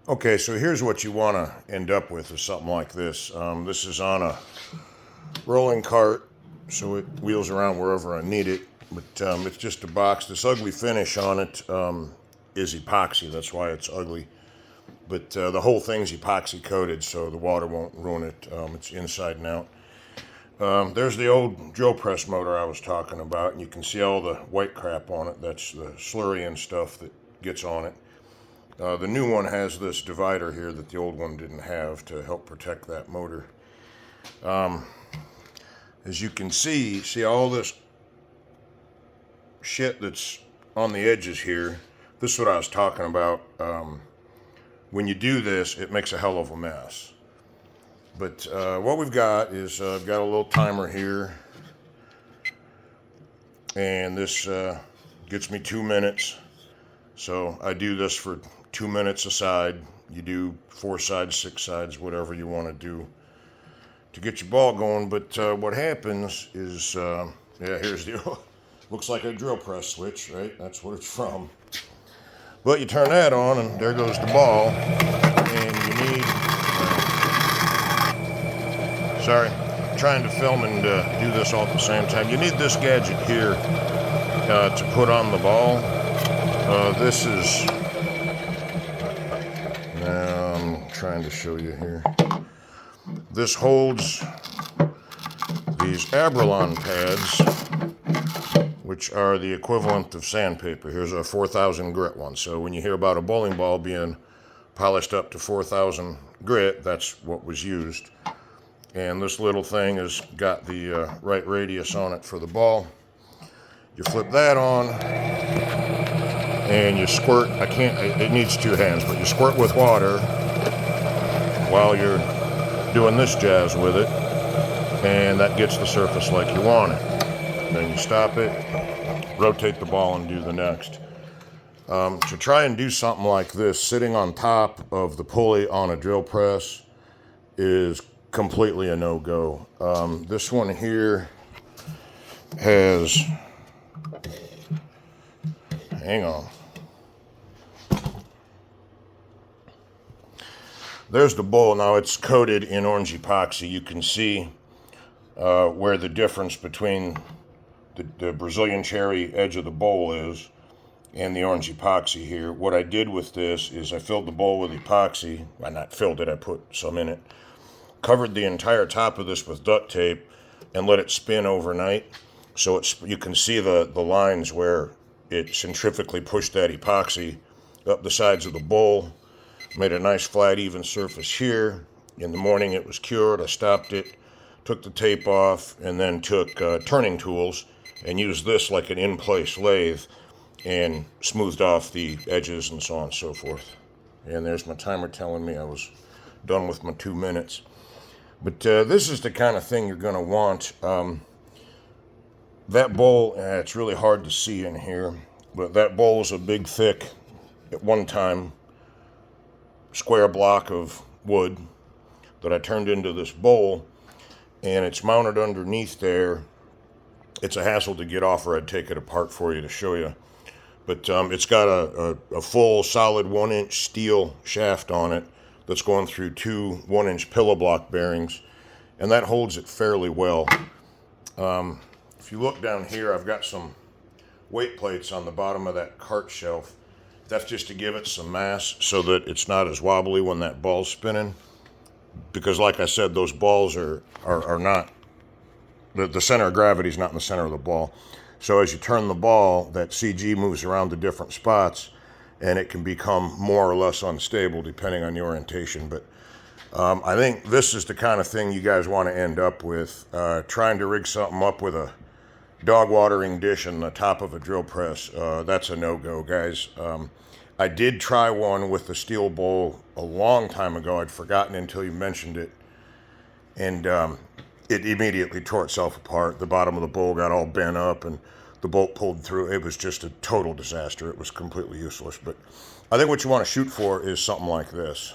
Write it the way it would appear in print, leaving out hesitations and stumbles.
Okay, so here's what you want to end up with is something like this. This is on a rolling cart, so it wheels around wherever I need it. But it's just a box. This ugly finish on it is epoxy. That's why it's ugly. But the whole thing's epoxy coated, so the water won't ruin it. It's inside and out. There's the old drill press motor I was talking about, and you can see all the white crap on it. That's the slurry and stuff that gets on it. The new one has this divider here that the old one didn't have to help protect that motor. As you can see all this shit that's on the edges here. This is what I was talking about. When you do this, it makes a hell of a mess. But what we've got is I've got a little timer here, and this gets me 2 minutes. So I do this for 2 minutes a side. You do 4 sides, 6 sides, whatever you want to do to get your ball going. But what happens is, here's the looks like a drill press switch, right? That's what it's from. But you turn that on, and there goes the ball. And you need, sorry, I'm trying to film and do this all at the same time. You need this gadget here to put on the ball. This is, I'm trying to show you here. This holds these Abralon pads, which are the equivalent of sandpaper. Here's a 4,000 grit one. So when you hear about a bowling ball being polished up to 4,000 grit, that's what was used. And this little thing has got the right radius on it for the ball. You flip that on, and you squirt. It needs 2 hands, but you squirt with water while you're doing this jazz with it, and that gets the surface like you want it. Then you stop it, rotate the ball, and do the next. To try and do something like this, sitting on top of the pulley on a drill press is completely a no-go. This one here has, hang on. There's the bowl. Now it's coated in orange epoxy. You can see where the difference between the Brazilian cherry edge of the bowl is and the orange epoxy here. What I did with this is I filled the bowl with epoxy. Well, not filled it, I put some in it. Covered the entire top of this with duct tape and let it spin overnight. So you can see the lines where it centrifugally pushed that epoxy up the sides of the bowl. Made a nice flat even surface here. In the morning it was cured. I stopped it, took the tape off, and then took turning tools and used this like an in-place lathe and smoothed off the edges and so on and so forth. And there's my timer telling me I was done with my 2 minutes. But this is the kind of thing you're going to want. That bowl, it's really hard to see in here, but that bowl is a big, thick, at one time, square block of wood that I turned into this bowl, and it's mounted underneath there. It's a hassle to get off, or I'd take it apart for you to show you. But it's got a full solid 1-inch steel shaft on it that's going through 2 1-inch pillow block bearings, and that holds it fairly well. If you look down here, I've got some weight plates on the bottom of that cart shelf. That's just to give it some mass so that it's not as wobbly when that ball's spinning. Because like I said, those balls are not, the center of gravity is not in the center of the ball. So as you turn the ball, that CG moves around to different spots, and it can become more or less unstable depending on the orientation. But I think this is the kind of thing you guys want to end up with. Trying to rig something up with a dog watering dish on the top of a drill press, that's a no-go, guys. I did try one with the steel bowl a long time ago. I'd forgotten until you mentioned it. And it immediately tore itself apart. The bottom of the bowl got all bent up, and the bolt pulled through. It was just a total disaster. It was completely useless. But I think what you want to shoot for is something like this.